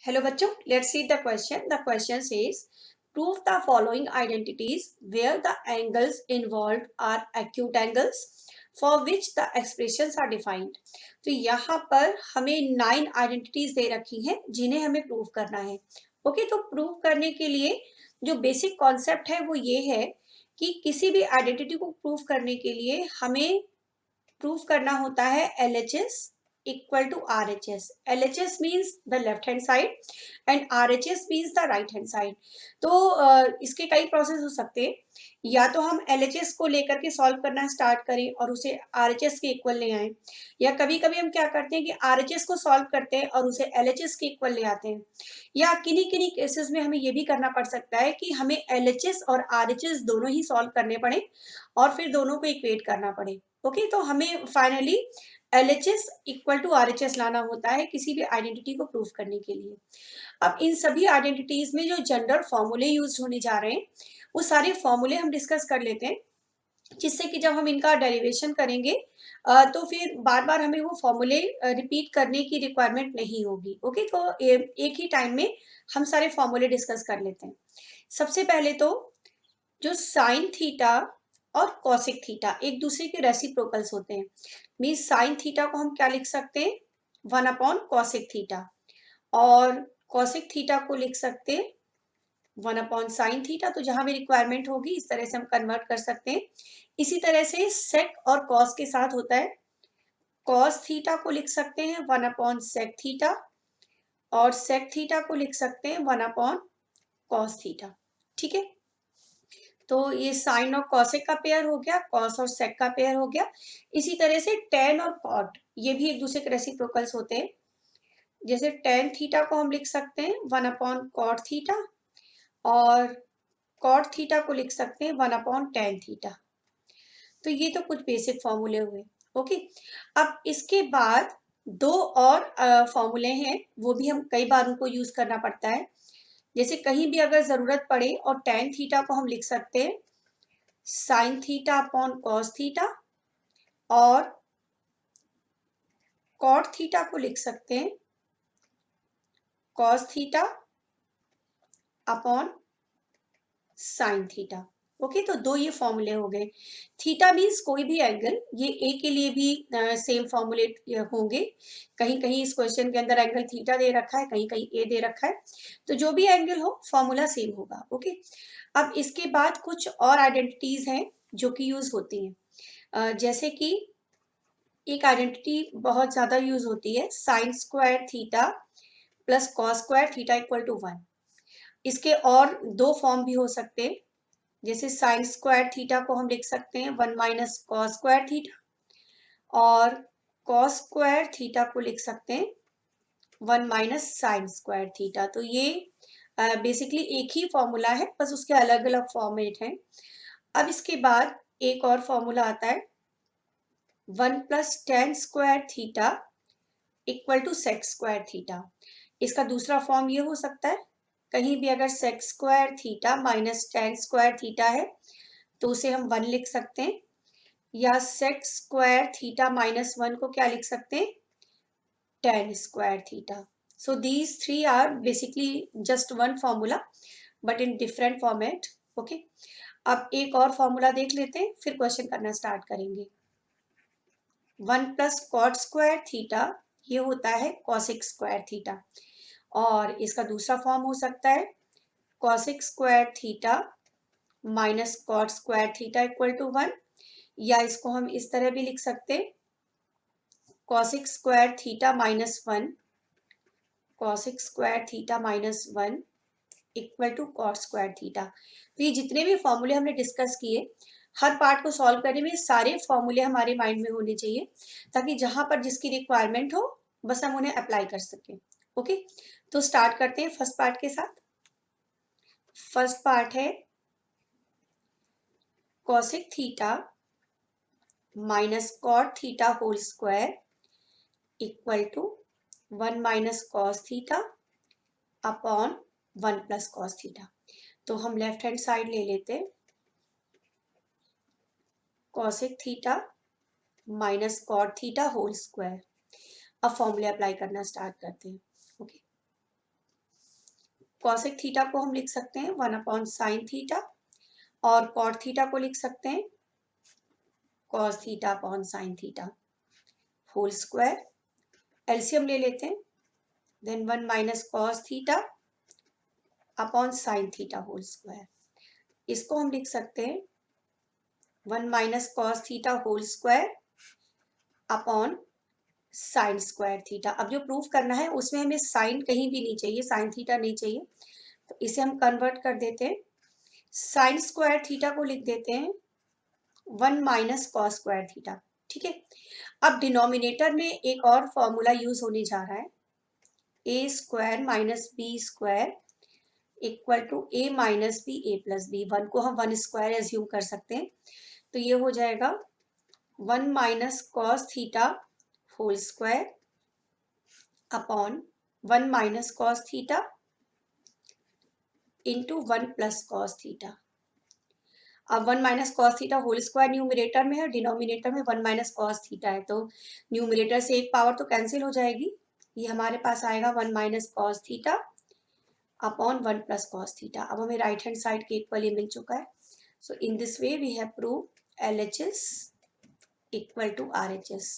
Hello बच्चों, let's see the question. The question says prove the following identities where the angles involved are acute angles for which the expressions are defined. तो यहाँ पर हमें 9 identities दे रखी हैं जिन्हें हमें प्रूव करना है. ओके, तो प्रूव करने के लिए जो बेसिक कॉन्सेप्ट है वो ये है कि किसी भी आइडेंटिटी को प्रूव करने के लिए हमें प्रूफ करना होता है LHS equal to RHS. LHS means the left hand side and RHS means the right hand side. तो इसके कई प्रोसेस हो सकते हैं. या तो हम LHS को लेकर के सॉल्व करना स्टार्ट करें और उसे RHS के इक्वल ले आए, या कभी कभी हम क्या करते हैं कि RHS को सॉल्व करते हैं और उसे LHS के इक्वल ले आते हैं, या किन्हीं किन्हीं केसेस में हमें ये भी करना पड़ सकता है कि हमें LHS और RHS दोनों ही सॉल्व करने पड़े और फिर दोनों को इक्वेट करना पड़े. ओके, तो हमें finally LHS equal to RHS लाना होता है किसी भी आइडेंटिटी को प्रूफ करने के लिए. अब इन सभी आइडेंटिटीज में जो जनरल फॉर्मूले यूज होने जा रहे हैं वो सारे फॉर्मूले हम डिस्कस कर लेते हैं, जिससे कि जब हम इनका डेरिवेशन करेंगे तो फिर बार बार हमें वो फॉर्मूले रिपीट करने की रिक्वायरमेंट नहीं होगी. ओके, तो एक ही टाइम में हम सारे फॉर्मूले डिस्कस कर लेते हैं. सबसे पहले तो जो साइन थीटा और कॉसिक थीटा एक दूसरे के रेसिप्रोकल्स होते हैं. मीन्स साइन थीटा को हम क्या लिख सकते हैं, 1 अपॉन कॉसिक थीटा, और कॉसिक थीटा को लिख सकते हैं 1 अपॉन साइन थीटा. तो जहां भी रिक्वायरमेंट होगी इस तरह से हम कन्वर्ट कर सकते हैं. इसी तरह से सेक और कॉस के साथ होता है. कॉस थीटा को लिख सकते हैं 1 अपॉन सेक थीटा, और सेक थीटा को लिख सकते हैं 1 अपॉन कॉस थीटा. ठीक है, तो ये साइन और कॉसेक का पेयर हो गया, कॉस और सेक का पेयर हो गया. इसी तरह से टेन और कॉट ये भी एक दूसरे के रेसिप्रोकल्स होते हैं. जैसे टेन थीटा को हम लिख सकते हैं 1 अपॉन कॉट थीटा, और कॉट थीटा को लिख सकते हैं 1 अपॉन टेन थीटा. तो ये तो कुछ बेसिक फॉर्मूले हुए. ओके, अब इसके बाद दो और फॉर्मूले हैं, वो भी हम कई बार उनको यूज करना पड़ता है. जैसे कहीं भी अगर जरूरत पड़े और टेन थीटा को हम लिख सकते हैं sign theta upon cos theta, और कॉट थीटा को लिख सकते हैं cos theta upon sine theta. Okay, तो दो ये फॉर्मूले हो गए. थीटा मीन्स कोई भी एंगल, ये ए के लिए भी सेम फॉर्मूले होंगे. कहीं कहीं इस क्वेश्चन के अंदर एंगल थीटा दे रखा है, कहीं कहीं ए दे रखा है, तो जो भी एंगल हो फॉर्मूला सेम होगा. ओके, अब इसके बाद कुछ और आइडेंटिटीज हैं जो कि यूज होती हैं. जैसे कि एक आइडेंटिटी बहुत ज्यादा यूज होती है, sine square theta plus cos square theta equal to 1. इसके और दो फॉर्म भी हो सकते हैं. जैसे साइन स्क्वायर थीटा को हम लिख सकते हैं 1 - cos स्क्वायर थीटा, और कॉस स्क्वायर थीटा को लिख सकते हैं 1 - sin स्क्वायर थीटा. तो ये बेसिकली एक ही फॉर्मूला है, बस उसके अलग अलग फॉर्मेट हैं. अब इसके बाद एक और फॉर्मूला आता है 1 + tan square theta equal to sec square theta. इसका दूसरा फॉर्म ये हो सकता है, कहीं भी अगर sec square theta minus tan square theta है तो उसे हम 1 लिख सकते हैं, या सेक स्क्वायर थीटा -1 को क्या लिख सकते हैं, tan square theta. So these three are basically just one formula but in different format. Okay, अब एक और फॉर्मूला देख लेते हैं, फिर क्वेश्चन करना स्टार्ट करेंगे. 1 + cot स्क्वायर थीटा ये होता है कॉसिक स्क्वायर थीटा, और इसका दूसरा फॉर्म हो सकता है cosec square theta minus cot square theta equal to 1, या इसको हम इस तरह भी लिख सकते हैं cosec square theta -1 cosec square theta -1 equal to cot square theta. तो ये जितने भी फॉर्मूले हमने डिस्कस किए, हर पार्ट को सॉल्व करने में सारे फॉर्मूले हमारे माइंड में होने चाहिए, ताकि जहां पर जिसकी रिक्वायरमेंट हो बस हम उन्हें अप्लाई कर सकें. ओके, तो स्टार्ट करते हैं फर्स्ट पार्ट के साथ. फर्स्ट पार्ट है cosec theta minus cot theta whole square equal to 1 - cos theta upon 1 + cos theta. तो हम लेफ्ट हैंड साइड ले लेते हैं, cosec theta minus cot theta whole square. अब फॉर्मूले अप्लाई करना स्टार्ट करते हैं. ओके, कॉसेक थीटा को हम लिख सकते हैं 1 अपॉन साइन थीटा, और कॉट थीटा को लिख सकते हैं cos theta upon sine theta whole square. LCM ले लेते हैं, then 1 minus cos theta upon sine theta whole square. इसको हम लिख सकते हैं 1 minus cos theta whole square upon sine square theta. अब जो प्रूफ करना है उसमें हमें साइन कहीं भी नहीं चाहिए, साइन थीटा नहीं चाहिए, तो इसे हम कन्वर्ट कर देते हैं। साइन स्क्वायर थीटा को लिख देते हैं 1 माइनस कॉस स्क्वायर थीटा। ठीक है, अब डिनोमिनेटर में एक और फॉर्मूला यूज होने जा रहा है, A square minus B square equal to A minus B A plus B. 1 को हम 1 स्क्वायर एज्यूम कर सकते हैं, तो ये हो जाएगा 1 minus cos theta whole square upon 1 minus cos theta into 1 plus cos theta. अब 1 minus cos theta whole square numerator में है, डिनोमिनेटर में 1 माइनस कॉस थीटा है, तो न्यूमरेटर से एक पावर तो कैंसिल हो जाएगी, ये हमारे पास आएगा 1 minus cos theta upon 1 plus cos theta. अब हमें राइट हैंड साइड के इक्वली मिल चुका है। So in this way we have prove LHS equal to RHS।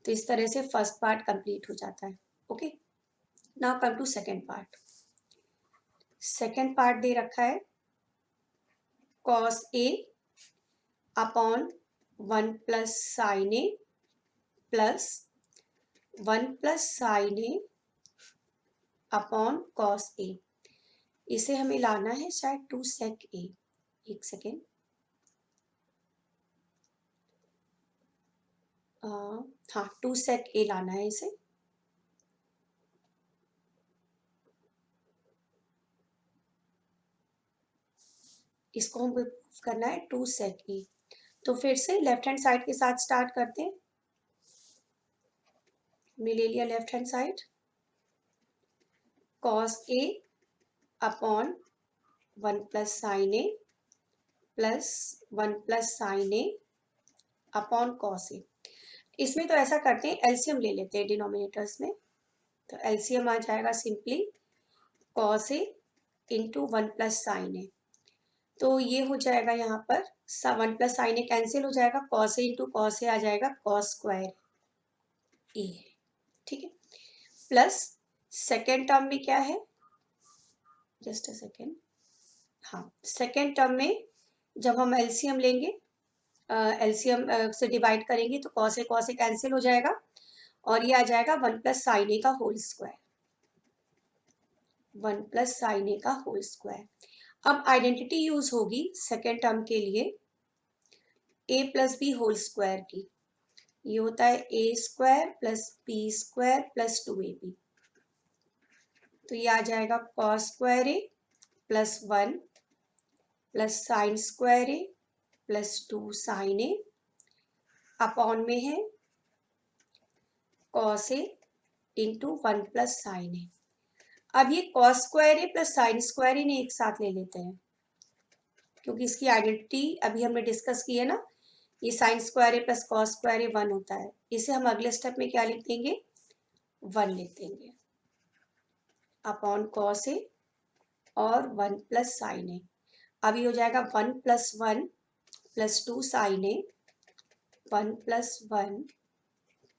तो इस तरह से फर्स्ट पार्ट कंप्लीट हो जाता है। Okay, now come to second part. Second part दे रखा है cos A upon 1 plus sine A plus 1 plus sine A upon cos A। इसे हमें लाना है शायद 2 sec A। एक सेकेंड, हाँ 2 sec A लाना है इसे। इसको हमको प्रूफ करना है 2 sec A। तो फिर से लेफ्ट हैंड साइड के साथ स्टार्ट करते हैं। हमने ले लिया left hand side, cos A upon 1 plus sine A plus 1 plus sine A upon cos A। इसमें तो ऐसा करते हैं, एलसीएम ले लेते हैं डिनोमिनेटर्स में, तो एलसीएम आ जाएगा simply cos A into 1 plus sine A। तो ये हो जाएगा यहाँ पर 1 प्लस साइन A कैंसिल हो जाएगा, cos A into cos A आ जाएगा cos स्क्वायर A। ठीक है, प्लस सेकेंड टर्म में क्या है, जस्ट अ सेकेंड, हाँ सेकेंड टर्म में जब हम एलसीएम लेंगे, एलसीएम से डिवाइड करेंगे तो cos A कैंसिल हो जाएगा, और ये आ जाएगा 1 प्लस साइन A का whole square, 1 plus sine A का होल स्क्वायर। अब आइडेंटिटी यूज होगी सेकेंड टर्म के लिए a plus B whole square की। ये होता है a square plus B square plus 2ab। तो ये आ जाएगा cos square A plus 1 plus sine square A plus 2 sine A upon में है cos A into 1 plus sine A। अब ये cos square A plus sine square A ने एक साथ ले लेते हैं, क्योंकि इसकी आइडेंटिटी अभी हमने डिस्कस की है ना, ये sign square A plus cos square A 1 होता है। इसे हम अगले स्टेप में क्या लिख देंगे, 1 लिख देंगे अपॉन कॉस A और 1 प्लस साइन A। अभी हो जाएगा 1 plus 1 plus 2 sine A, 1 plus 1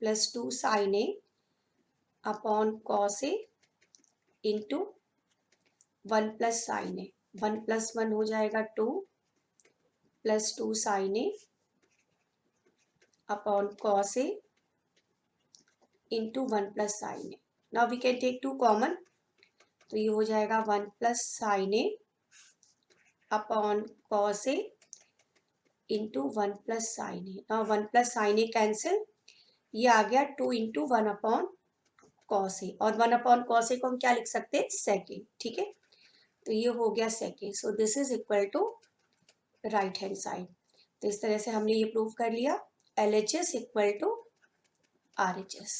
plus 2 sine A upon cos A into 1 plus sine A। 1 plus 1 हो जाएगा 2 plus 2 sine A upon cos A into 1 plus sine A। Now we can take 2 common, तो ये हो जाएगा 1 plus sine A upon cos A into 1 plus sine A। Now 1 plus sine A cancel, ये आ गया 2 into 1 upon cos A, और 1 upon cos A को हम क्या लिख सकते हैं, sec A। ठीक है, तो ये हो गया sec A। So this is equal to right hand side. तो इस तरह से हमने ये प्रूव कर लिया LHS equal to RHS।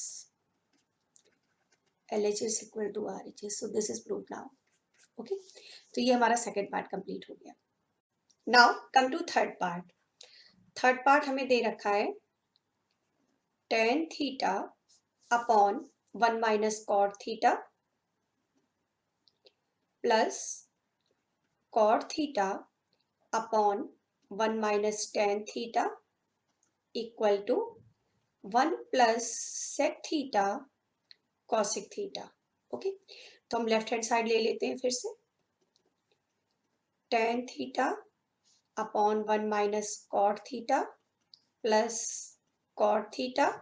LHS equal to RHS। So this is prove now. Okay, तो ये हमारा सेकेंड पार्ट कंप्लीट हो गया। Now come to third part. Third part हमें दे रखा है tan theta upon 1 minus cot theta plus cot theta upon 1 minus tan theta equal to 1 plus sec theta cosec theta. Okay, तो हम left hand side ले लेते हैं फिर से। Tan theta upon 1 minus cot theta plus cot theta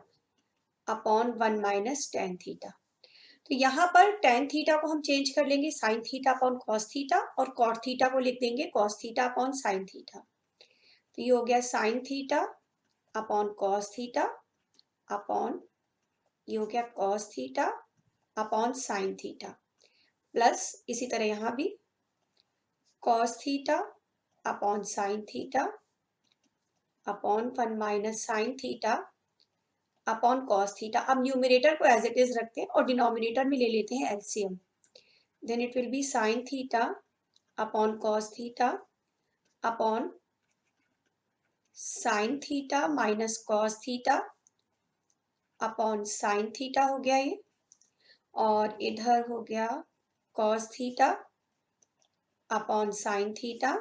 upon 1 minus tan theta. तो यहाँ पर टेन थीटा को हम चेंज कर लेंगे sign theta upon cos theta, और कॉट थीटा को लिख देंगे cos theta upon sine theta. तो ये हो गया sign theta upon cos theta upon, ये हो गया cos theta upon sine theta, plus इसी तरह यहाँ भी cos theta upon sine theta upon 1 minus sine theta upon cos theta. अब न्यूमरेटर को एज इट इज रखते हैं और डिनोमिनेटर में ले लेते हैं LCM. Then it will be sine theta upon cos theta upon sine theta minus cos theta upon sine theta हो गया ये, और इधर हो गया cos theta upon sine theta,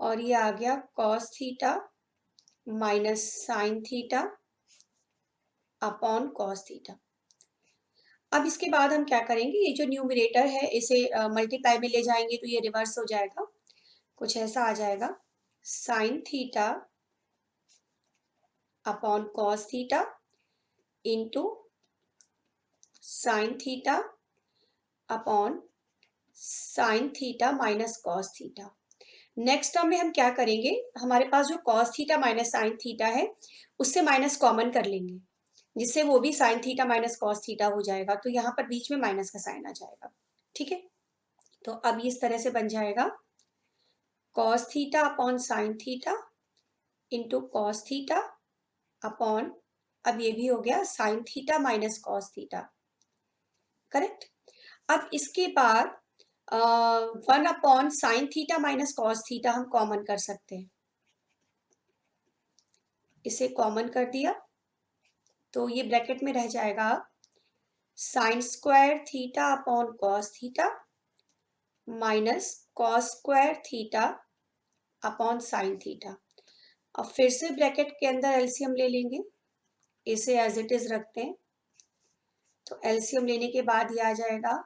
और ये आ गया cos theta minus sine theta upon cos theta. अब इसके बाद हम क्या करेंगे, ये जो न्यूमरेटर है इसे मल्टीप्लाई में ले जाएंगे तो ये रिवर्स हो जाएगा, कुछ ऐसा आ जाएगा sine theta upon cos theta into sine theta upon sine theta minus cos theta. Next term में हम क्या करेंगे, हमारे पास जो cos theta minus sine theta है उससे माइनस कॉमन कर लेंगे, जिससे वो भी sign theta minus cos theta हो जाएगा, तो यहाँ पर बीच में माइनस का साइन आ जाएगा। ठीक है, तो अब इस तरह से बन जाएगा cos theta upon sine theta into cos theta upon, अब ये भी हो गया sign theta minus cos theta, correct. अब इसके बाद 1 upon sine theta minus cos theta हम कॉमन कर सकते हैं, इसे कॉमन कर दिया तो ये ब्रैकेट में रह जाएगा sine square theta upon cos theta minus cos square theta upon sine theta. अब फिर से ब्रैकेट के अंदर एलसीएम ले लेंगे, इसे एज इट इज रखते हैं, तो एलसीएम लेने के बाद ये आ जाएगा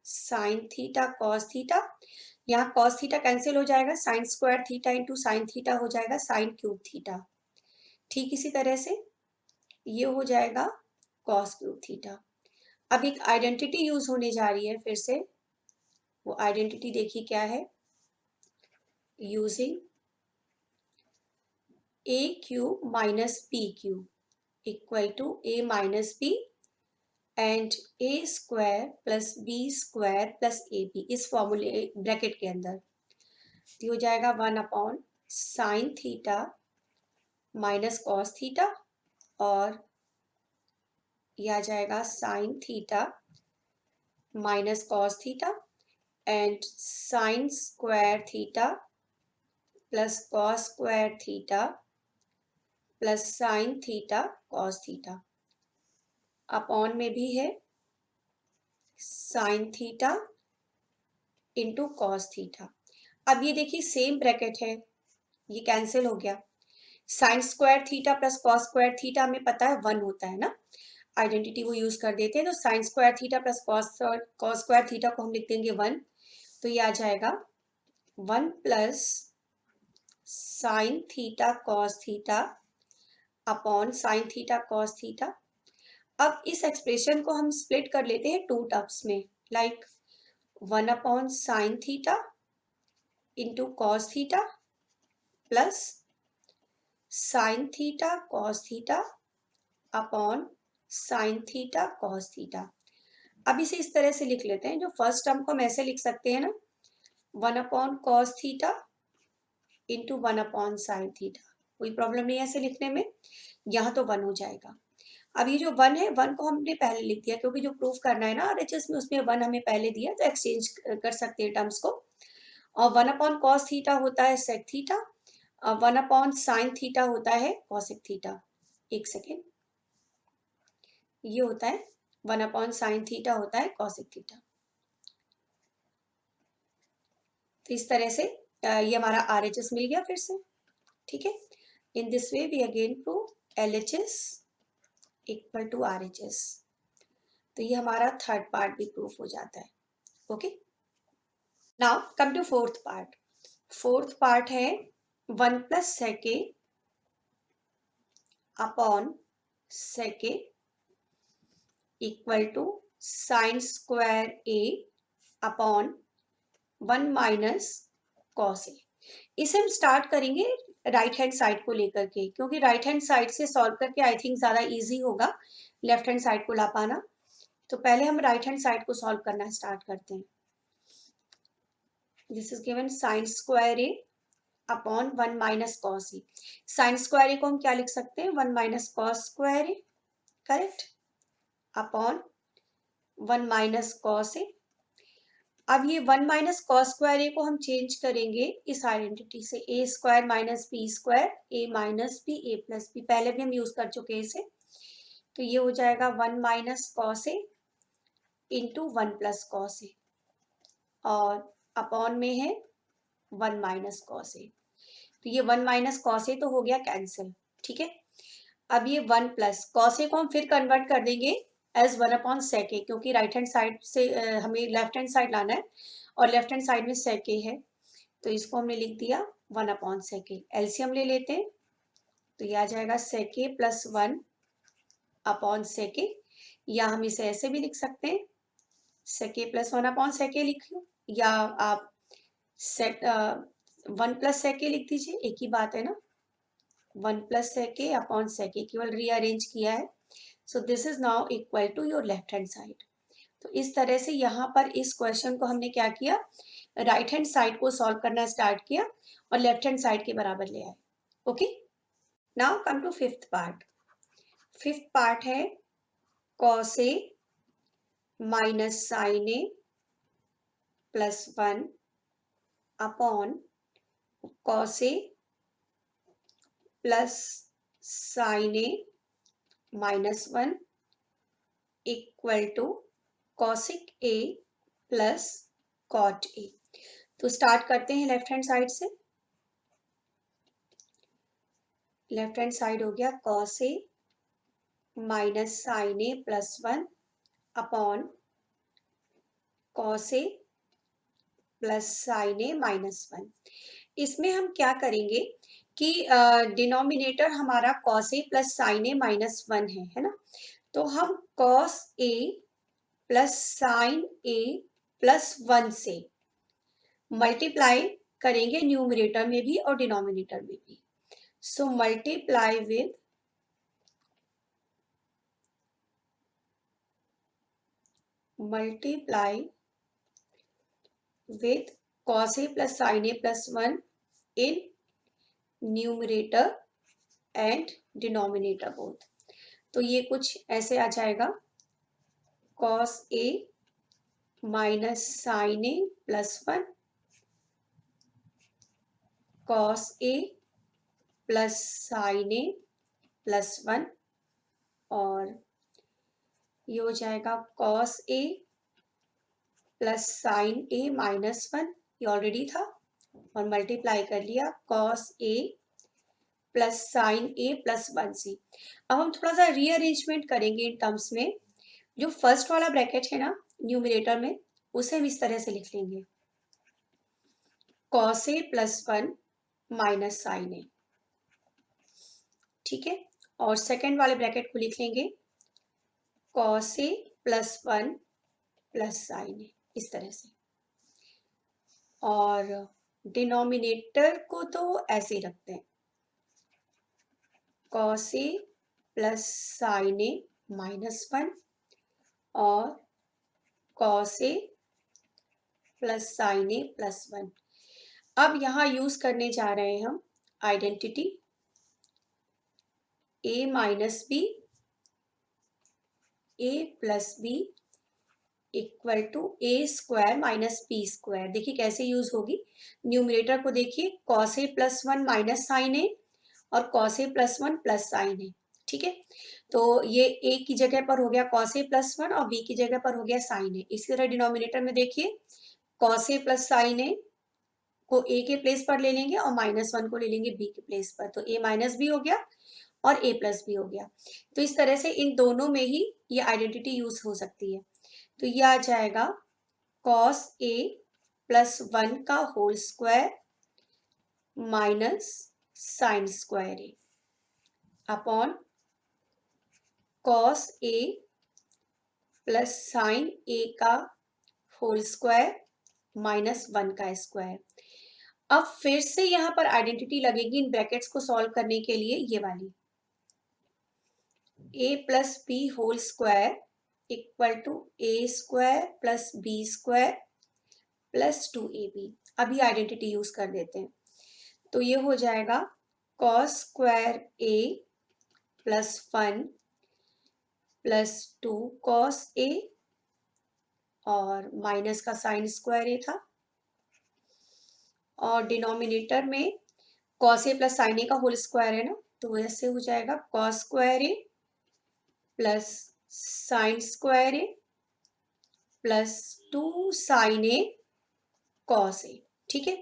साइन थीटा कॉस थीटा, यहाँ कॉस थीटा कैंसिल हो जाएगा, sine square theta into sine theta हो जाएगा साइन क्यूब थीटा। ठीक इसी तरह से ये हो जाएगा कॉस क्यूब थीटा। अब एक आइडेंटिटी यूज होने जा रही है फिर से, वो आइडेंटिटी देखिए क्या है, using A cube minus B cube equal to A minus B and A square plus B square plus A B, इस फॉर्मूले ब्रैकेट के अंदर तो हो जाएगा 1 upon sine theta minus cos theta, और यह आ जाएगा sine theta minus cos theta and sine square theta plus cos square theta plus sine theta cos theta, upon में भी है sine theta into cos theta. अब ये देखिए सेम ब्रैकेट है, ये कैंसिल हो गया, sign square theta plus cos square theta हमें पता है 1 होता है ना, आइडेंटिटी वो यूज कर देते हैं, तो sign square theta plus cos square theta को हम लिख देंगे 1, तो ये आ जाएगा 1 plus sine theta cos theta upon sine theta cos theta. अब इस एक्सप्रेशन को हम स्प्लिट कर लेते हैं टू टर्म्स में, like 1 upon sine theta into cos theta plus sine theta cos theta upon sine theta cos theta. अब इसे इस तरह से लिख लेते हैं, जो फर्स्ट टर्म को हम ऐसे लिख सकते हैं ना, 1 upon cos theta into 1 upon sine theta, कोई प्रॉब्लम नहीं है ऐसे लिखने में, यहाँ तो 1 हो जाएगा। अब ये जो 1 है 1 को हमने पहले लिख दिया, क्योंकि जो प्रूफ करना है ना आरएचएस में उसमें 1 हमें पहले दिया, तो एक्सचेंज कर सकते हैं टर्म्स को। और 1 अपॉन कॉस थीटा होता है sec theta, 1 upon sine theta होता है कॉसिक थीटा। एक सेकेंड, ये होता है 1 अपॉन साइन थीटा होता है कॉसिक थीटा। तो इस तरह से ये हमारा RHS मिल गया फिर से, ठीक है। In this way we again prove LHS equal to RHS। तो ये हमारा थर्ड पार्ट भी प्रूफ हो जाता है। Okay, now come to fourth part. Fourth part है 1 plus sec A upon sec A equal to sine square A upon 1 minus cos A. इसे हम स्टार्ट करेंगे राइट हैंड साइड को लेकर के, क्योंकि राइट हैंड साइड से सॉल्व करके आई थिंक ज्यादा इजी होगा लेफ्ट हैंड साइड को ला पाना। तो पहले हम राइट हैंड साइड को सॉल्व करना स्टार्ट करते हैं। This is given sine square A upon 1 minus cos A. Sine square A को हम क्या लिख सकते हैं, 1 minus cos square A, correct, upon 1 minus cos A. अब ये 1 माइनस कॉस स्क्वायर ए को हम चेंज करेंगे इस आइडेंटिटी से, ए square minus B square A minus B A plus B, पहले भी हम यूज कर चुके हैं इसे। तो ये हो जाएगा 1 माइनस कॉस ए इंटू 1 प्लस कॉस ए, और अपॉन में है 1 माइनस कॉस ए। तो ये 1 माइनस कॉस ए तो हो गया कैंसिल, ठीक है। अब ये 1 प्लस कॉस ए को हम फिर कन्वर्ट कर देंगे एज 1 अपॉन सेक ए, क्योंकि राइट हैंड साइड से हमें लेफ्ट हैंड साइड लाना है और लेफ्ट हैंड साइड में सेक ए है, तो इसको हमने लिख दिया 1 अपॉन सेक ए। एलसीएम ले लेते हैं, तो ये आ जाएगा सेक ए प्लस 1 अपॉन सेक ए, या हम इसे ऐसे भी लिख सकते हैं सेक ए प्लस 1 अपॉन सेक ए लिख लो, या आप सेक 1 प्लस सेक ए लिख दीजिए, एक ही बात है ना। 1 प्लस सेक ए अपॉन सेक ए केवल रीअरेंज किया है। So this is now equal to your left hand side. तो इस तरह से यहाँ पर इस क्वेश्चन को हमने क्या किया, राइट हैंड साइड को सॉल्व करना स्टार्ट किया और लेफ्ट हैंड साइड के बराबर ले आए। Okay, now come to fifth part. Fifth part है cos A minus sine A plus 1 upon cos A plus sine A minus 1 equal to cosec A plus cot A. तो start करते हैं left hand side से। Left hand side हो गया cos A minus sine A plus 1 upon cos A plus sine A minus 1। इसमें हम क्या करेंगे कि डिनोमिनेटर हमारा cos A plus sine A minus 1 है ना। तो हम cos A plus sine A plus 1 से मल्टीप्लाई करेंगे न्यूमरेटर में भी और डिनोमिनेटर में भी। So multiply with cos a plus sin a plus 1 in numerator and denominator both। तो ये कुछ ऐसे आ जाएगा cos a minus sine A plus 1 cos a plus sine A plus 1, और ये हो जाएगा cos a plus sine A minus 1, ये ऑलरेडी था, और मल्टीप्लाई कर लिया cos a plus sine A plus 1 से। अब हम थोड़ा सा रीअरेंजमेंट करेंगे इन टर्म्स में। जो फर्स्ट वाला ब्रैकेट है ना न्यूमरेटर में, उसे हम इस तरह से लिख लेंगे cos a plus 1 minus sine A, ठीक है। और सेकेंड वाले ब्रैकेट को लिख लेंगे cos a plus 1 plus sine A, इस तरह से। और डिनोमिनेटर को तो ऐसे ही रखते हैं cos a plus sine A minus 1 और cos a plus sine A plus 1। अब यहाँ यूज करने जा रहे हैं हम identity a minus B a plus B equal to A square minus B square. देखिए कैसे यूज होगी, न्यूमरेटर को देखिए cos a plus 1 minus sine A और cos a plus 1 plus sine A, ठीक है। तो ये a की जगह पर हो गया cos a प्लस 1 और b की जगह पर हो गया साइन ए। इसी तरह डिनोमिनेटर में देखिए cos a प्लस साइन ए को ए के प्लेस पर ले लेंगे और -1 को ले लेंगे बी के प्लेस पर, तो ए माइनस बी हो गया और ए प्लस बी हो गया। तो इस तरह से इन दोनों में ही ये आइडेंटिटी यूज हो सकती है। तो ये आ जाएगा cos a प्लस 1 का whole square minus sine square A upon cos a plus sine A का होल स्क्वायर -1 का स्क्वायर। अब फिर से यहां पर आइडेंटिटी लगेगी इन ब्रैकेट्स को सॉल्व करने के लिए, ये वाली a plus B whole square equal to a square plus B square plus 2ab। अभी आइडेंटिटी यूज कर देते हैं, तो ये हो जाएगा cos square a plus 1 plus 2 cos a और माइनस का साइन स्क्वायर ए था, और डिनोमिनेटर में cos a plus sine A का होल स्क्वायर है ना, तो ऐसे हो जाएगा cos square A plus sine square A plus 2 sine A cos ए, ठीक है,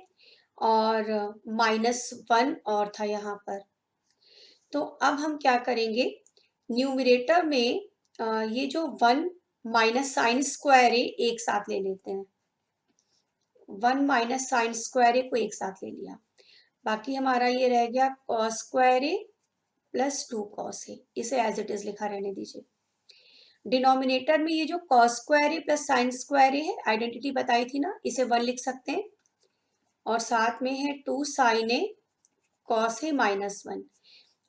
और -1 और था यहाँ पर। तो अब हम क्या करेंगे, न्यूमरेटर में ये जो 1 माइनस साइन स्क्वायर ए एक साथ ले लेते हैं, 1 माइनस साइन स्क्वायर ए को एक साथ ले लिया, बाकी हमारा ये रह गया cos square A plus 2 cos ए, इसे एज इट इज लिखा रहने दीजिए। डिनोमिनेटर में ये जो cos square A plus sine square ए है, आइडेंटिटी बताई थी ना, इसे 1 लिख सकते हैं, और साथ में है 2 साइन ए cos ए -1।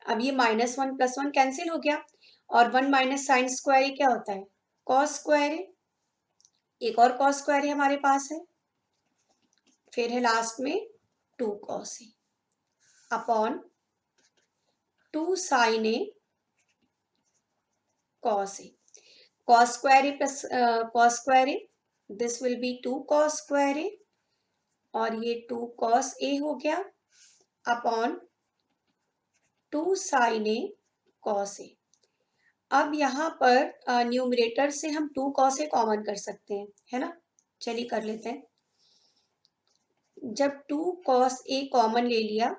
अब ये -1 प्लस 1 कैंसिल हो गया, और 1 माइनस साइन स्क्वायर ए क्या होता है, cos स्क्वायर ए, एक और cos स्क्वायर ए हमारे पास है, फिर है लास्ट में 2 cos A upon 2 sine A cos A. cos square A plus cos square A, this will be 2 cos square A, और ये 2 cos ए हो गया upon 2 sine A cos A. अब यहाँ पर न्यूमरेटर से हम 2 cos ए कॉमन कर सकते हैं, है ना, चलिए कर लेते हैं। जब 2 cos ए कॉमन ले लिया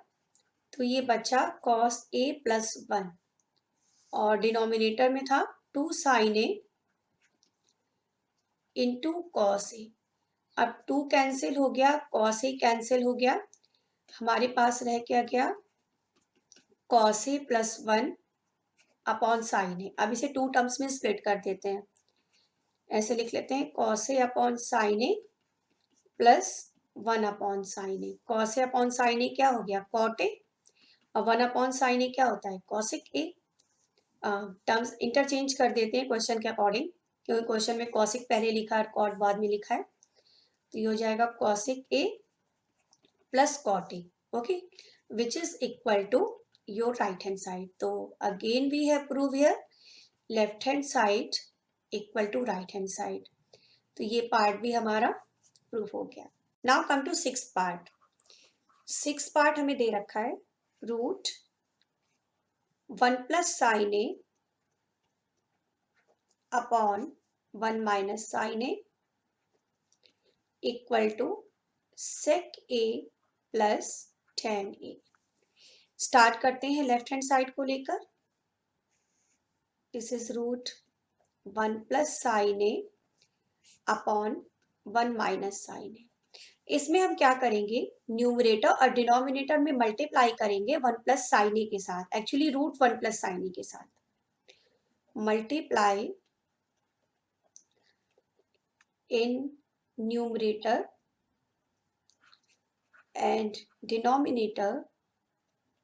तो ये बचा cos ए प्लस 1, और डिनोमिनेटर में था 2 sine A into cos A. अब 2 कैंसिल हो गया, cos ए कैंसिल हो गया, हमारे पास रह क्या गया cos A plus 1 upon sine A. अब इसे 2 टर्म्स में स्प्लिट कर देते हैं, ऐसे लिख लेते हैं cos A upon sine A plus 1 upon sine A. cos A upon sine ए क्या हो गया cot ए, और 1 अपॉन साइन ए क्या होता है cosic ए। टर्म्स इंटरचेंज कर देते हैं क्वेश्चन के अकॉर्डिंग, क्योंकि क्वेश्चन में cosic पहले लिखा है और cot बाद में लिखा है, तो ये हो जाएगा cosic A plus cot A, okay, which is equal to your right hand side. तो again we have prove here left hand side equal to right hand side, तो ये पार्ट भी हमारा प्रूव हो गया। Now come to 6th part. 6th part हमें दे रखा है root 1 plus sine A upon 1 minus sine A equal to sec a प्लस tan a। स्टार्ट करते हैं लेफ्ट हैंड साइड को लेकर, this is root 1 plus sine A upon 1 minus sine A. इसमें हम क्या करेंगे, न्यूमरेटर और डिनोमिनेटर में मल्टीप्लाई करेंगे 1 प्लस साइन ए के साथ, actually root 1 plus sine A के साथ, multiply in numerator and denominator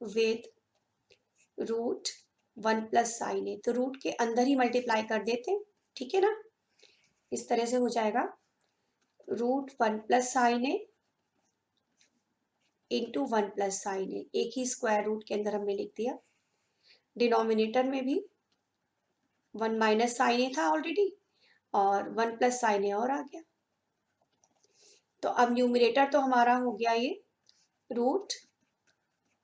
with root 1 plus sine A. तो रूट के अंदर ही मल्टीप्लाई कर देते हैं, ठीक है ना, इस तरह से हो जाएगा root 1 plus sine A into 1 plus sine ए, एक ही स्क्वायर रूट के अंदर हमने लिख दिया। डिनोमिनेटर में भी 1 माइनस साइन ए था ऑलरेडी, और 1 प्लस साइन ए और आ गया। तो अब न्यूमरेटर तो हमारा हो गया ये रूट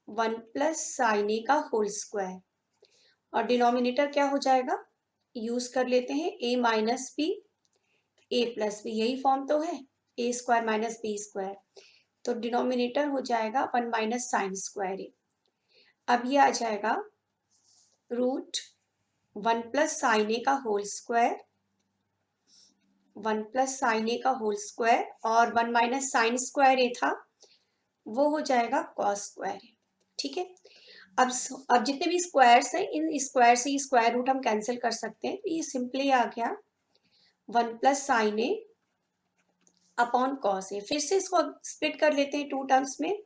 1 प्लस साइन ए का होल स्क्वायर, और डिनोमिनेटर क्या हो जाएगा, यूज कर लेते हैं a minus B A plus B, यही फॉर्म तो है, A square minus B square. तो डिनोमिनेटर हो जाएगा 1 माइनस साइन स्क्वायर ए। अब ये आ जाएगा रूट 1 प्लस साइन ए का whole square, 1 plus sine A का होल स्क्वायर, और 1 माइनस साइन स्क्वायर ए था वो हो जाएगा कॉस स्क्वायर ए। ठीक है, अब जितने भी स्क्वायर्स हैं इन स्क्वायर से स्क्वायर रूट हम कैंसिल कर सकते हैं। ये सिंपली आ गया 1 plus sine A upon cos ए। फिर से इसको स्प्लिट कर लेते हैं टू टर्म्स में,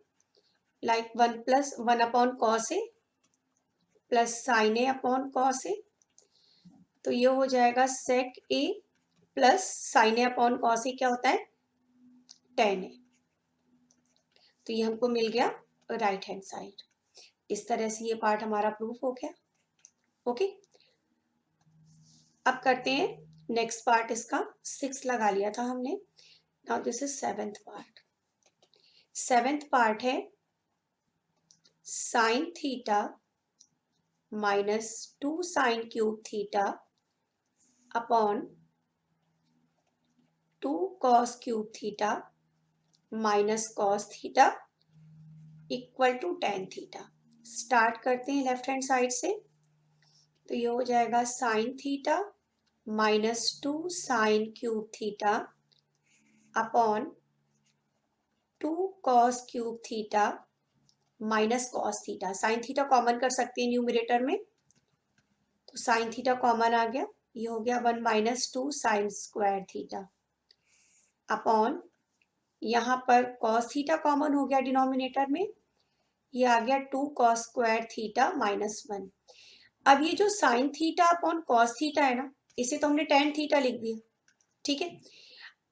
like 1 plus 1 upon cos A plus sine A upon cos ए। तो ये हो जाएगा सेक ए plus sine A upon cos ए क्या होता है, टेन ए। तो ये हमको मिल गया राइट हैंड साइड। इस तरह से ये पार्ट हमारा प्रूफ हो गया। ओके, अब करते हैं नेक्स्ट पार्ट। इसका 6 लगा लिया था हमने, now this is 7th part. 7th part है sine theta minus 2 sine cube theta upon 2 cos cube theta minus cos theta equal to tan theta. Start करते हैं लेफ्ट हैंड साइड से। तो ये हो जाएगा sine theta minus 2 sine cube theta upon 2 cos cube theta minus cos theta. Sine theta common कर सकते हैं न्यूमरेटर में, तो साइन थीटा कॉमन आ गया। ये हो गया 1 minus 2 sign square theta upon, यहाँ पर कॉस थीटा कॉमन हो गया डिनोमिनेटर में, ये आ गया 2 कॉस स्क्वायर थीटा माइनस 1। अब ये जो sign theta upon cos theta है ना, इसे तो हमने टेन थीटा लिख दिया। ठीक है,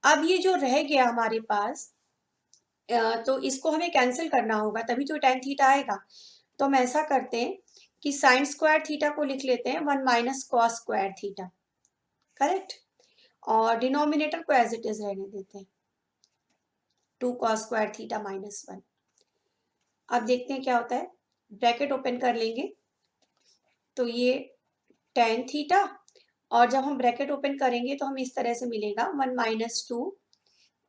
अब ये जो रह गया हमारे पास, तो इसको हमें कैंसिल करना होगा तभी तो टेन थीटा आएगा। तो हम ऐसा करते हैं कि साइन स्क्वायर थीटा को लिख लेते हैं 1 minus cos square theta, correct, और डिनोमिनेटर को एज इट इज रहने देते हैं 2 कॉस स्क्वायर थीटा माइनस 1। अब देखते हैं क्या होता है, ब्रैकेट ओपन कर लेंगे तो ये टेन थीटा, और जब हम ब्रैकेट ओपन करेंगे तो हमें इस तरह से मिलेगा 1 minus 2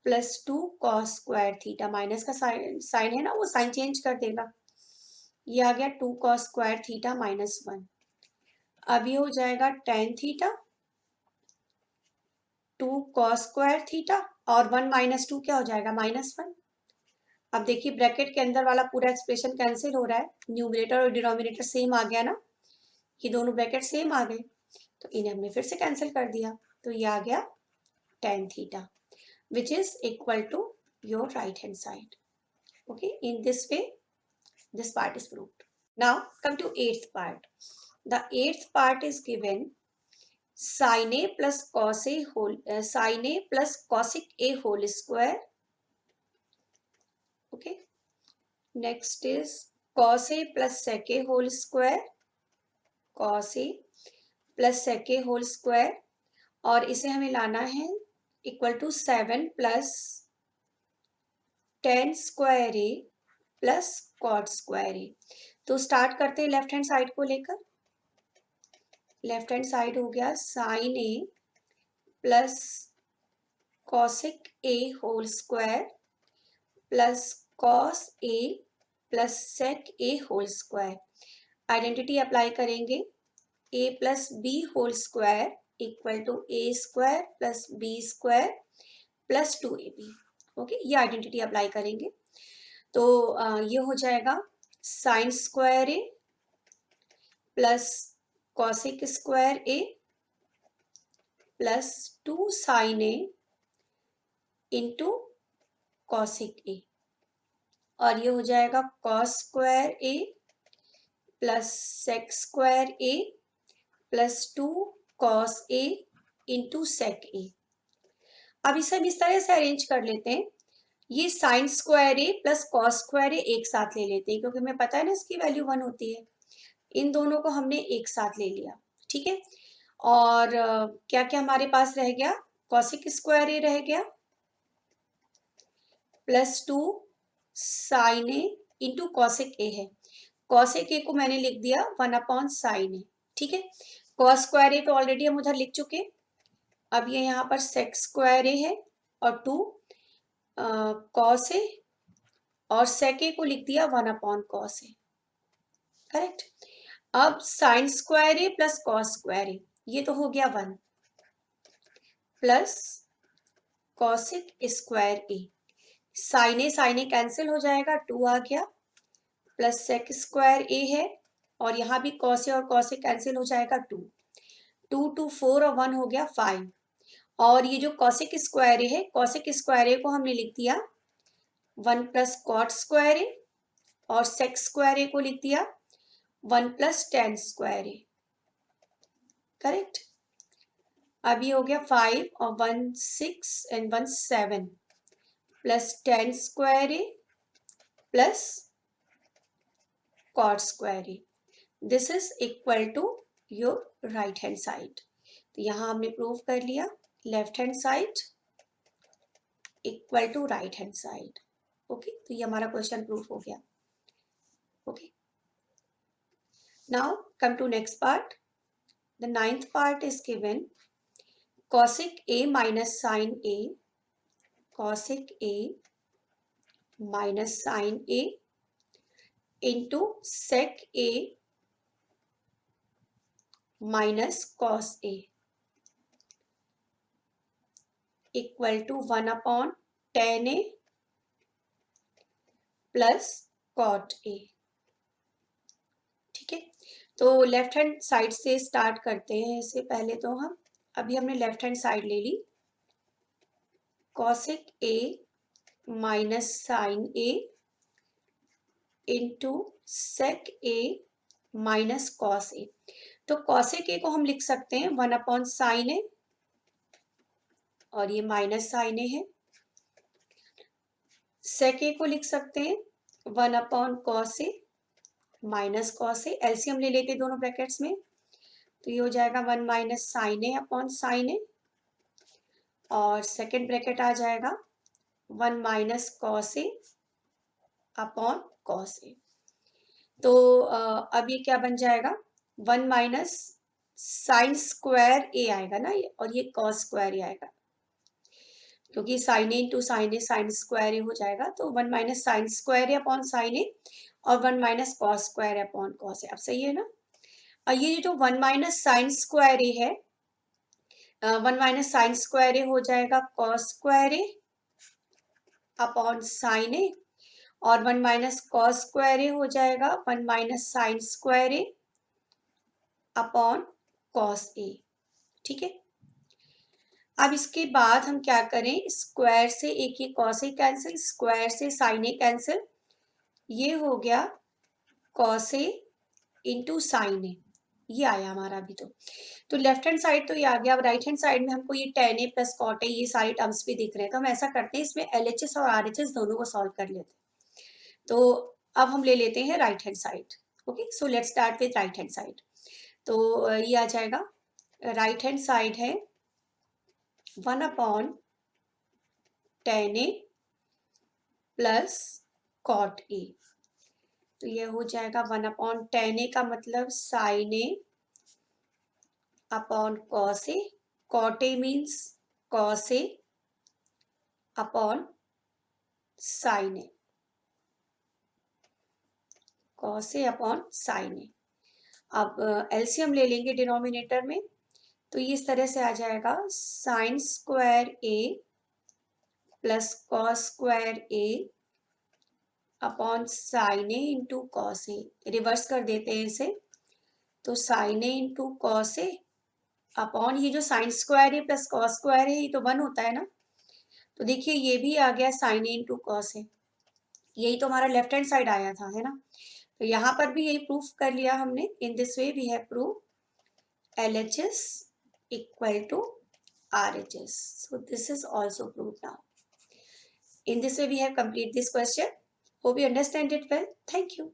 plus 2 cos square theta. Minus का साइन है ना, वो साइन चेंज कर देगा। ये आ गया 2 कॉस स्क्वायर थीटा माइनस 1। अब ये हो जाएगा tan theta 2 cos square theta, और 1 माइनस 2 क्या हो जाएगा, माइनस 1। अब देखिए ब्रैकेट के अंदर वाला पूरा एक्सप्रेशन कैंसिल हो रहा है, न्यूमरेटर और डिनोमिनेटर सेम आ गया ना, ये दोनों ब्रैकेट सेम आ गए, तो इन्हें हमने फिर से कैंसिल कर दिया। तो ये आ गया tan theta which is equal to your right hand side. Okay, in this way this part is proved. Now come to 8th part. The 8th part is given sin a plus cos a whole sin a plus cosec a whole square. Okay, next is cos a plus sec a whole square, cos a plus sec a whole square, और इसे हमें लाना है equal to 7 plus tan square A plus cot square A. तो start करते हैं left hand side को लेकर। लेफ्ट हैंड साइड हो गया sine A plus cosec A whole square plus cos A plus sec A whole square. Identity apply करेंगे, A plus B whole square equal to A square plus B square plus 2ab। Okay, ये identity apply करेंगे तो ये हो जाएगा sine square A plus cosec square A plus 2 sine A into cosec A, और ये हो जाएगा cos square A plus sec square A plus 2 cos A into sec ए। अब इसे हम इस तरह से अरेंज कर लेते हैं, ये sign square A plus cos square ए एक साथ ले लेते हैं क्योंकि हमें पता है ना इसकी वैल्यू 1 होती है। इन दोनों को हमने एक साथ ले लिया, ठीक है। और क्या क्या हमारे पास रह गया, कॉसिक स्क्वायर ए रह गया plus 2 sine A into cosec ए है। कॉसिक ए को मैंने लिख दिया 1 अपॉन साइन ए, ठीक है। कॉस स्क्वायर ए तो ऑलरेडी हम उधर लिख चुके। अब ये यहाँ पर सेक स्क्वायर ए है और 2 कॉस ए और sec a को लिख दिया 1 अपॉन cos a। करेक्ट। अब sin square a plus cos square a, ये तो हो गया 1 plus cosic square a। sin a cancel हो जाएगा, 2 आ गया प्लस sec स्क्वायर a है, और यहाँ भी cos a और cos a कैंसिल हो जाएगा, 2 2 4 और 1 हो गया 5। और ये जो cosic स्क्वायर a है, cosic स्क्वायर a को हमने लिख दिया 1 प्लस cot स्क्वायर a, और sec स्क्वायर a को लिख दिया 1 plus tan square a। Correct. अब ये हो गया 5 और 1 6 and 1 7 plus tan square a plus cot square a। This is equal to your right hand side. तो यहाँ हमने प्रूव कर लिया left hand side equal to right hand side. Okay, तो ये हमारा क्वेश्चन प्रूफ हो गया। Okay, now come to next part. The 9th part is given cosic a minus sin a, cosic a minus sin a into sec a minus cos a equal to 1 upon tan a plus cot a। ठीक है, तो left hand side से start करते हैं। इससे पहले तो हम अभी हमने लेफ्ट हैंड साइड ले ली, cosic a minus sine a into sec a minus cos a। तो cosic a को हम लिख सकते हैं 1 अपॉन साइन a, और ये माइनस साइन a है। sec a को लिख सकते हैं 1 upon cos a minus cos a। LCM ले लेते दोनों ब्रैकेट्स में, तो ये हो जाएगा 1 minus sine a upon sine a, और सेकेंड ब्रैकेट आ जाएगा 1 minus cos a upon cos a। तो अब ये क्या बन जाएगा 1 माइनस साइन स्क्वायर a आएगा ना, और ये cos स्क्वायर a आएगा, क्योंकि sine A into sine A sine square A हो जाएगा। तो 1 minus sine square A upon sine A और 1 minus cos square upon cos A. अब सही है ना। और ये जो 1 माइनस साइन स्क्वायर ए है, 1 माइनस साइन स्क्वायर ए हो जाएगा cos square A upon sine A, और 1 माइनस कॉस स्क्वायर ए हो जाएगा 1 minus sine square A upon cos ए। ठीक है, अब इसके बाद हम क्या करें, स्क्वायर से एक ये कॉस ए कैंसिल, स्क्वायर से साइन ए कैंसिल, ये हो गया कॉस ए इंटू साइन ए, ये आया हमारा अभी। तो लेफ्ट हैंड साइड तो ये आ गया। अब राइट हैंड साइड में हमको ये tan A plus cot A ये सारी टर्म्स भी दिख रहे हैं, तो हम ऐसा करते हैं इसमें LHS और RHS दोनों को सॉल्व कर लेते हैं। तो अब हम ले लेते हैं right hand side. Okay, so let's start with right hand side. तो ये आ जाएगा, राइट हैंड साइड है 1 upon tan A plus cot A. तो ये हो जाएगा 1 अपॉन tan ए का मतलब sine A upon cos A, cot A means cos A upon sine A, cos A upon sine A. अब एलसीएम ले लेंगे डिनोमिनेटर में, तो ये इस तरह से आ जाएगा sine square A plus cos square A upon sine A into cos A. Reverse कर देते हैं इसे, तो sign A into cos A upon ये जो sign square A plus cos square है, ये तो 1 होता है ना। तो देखिए ये भी आ गया sine A into cos A, यही तो हमारा लेफ्ट हैंड साइड आया था, है ना। तो यहाँ पर भी यही प्रूफ कर लिया हमने। In this way we have prove LHS equal to RHS. So this is also proved now. In this way we have complete this question. Hope you understand it well. Thank you.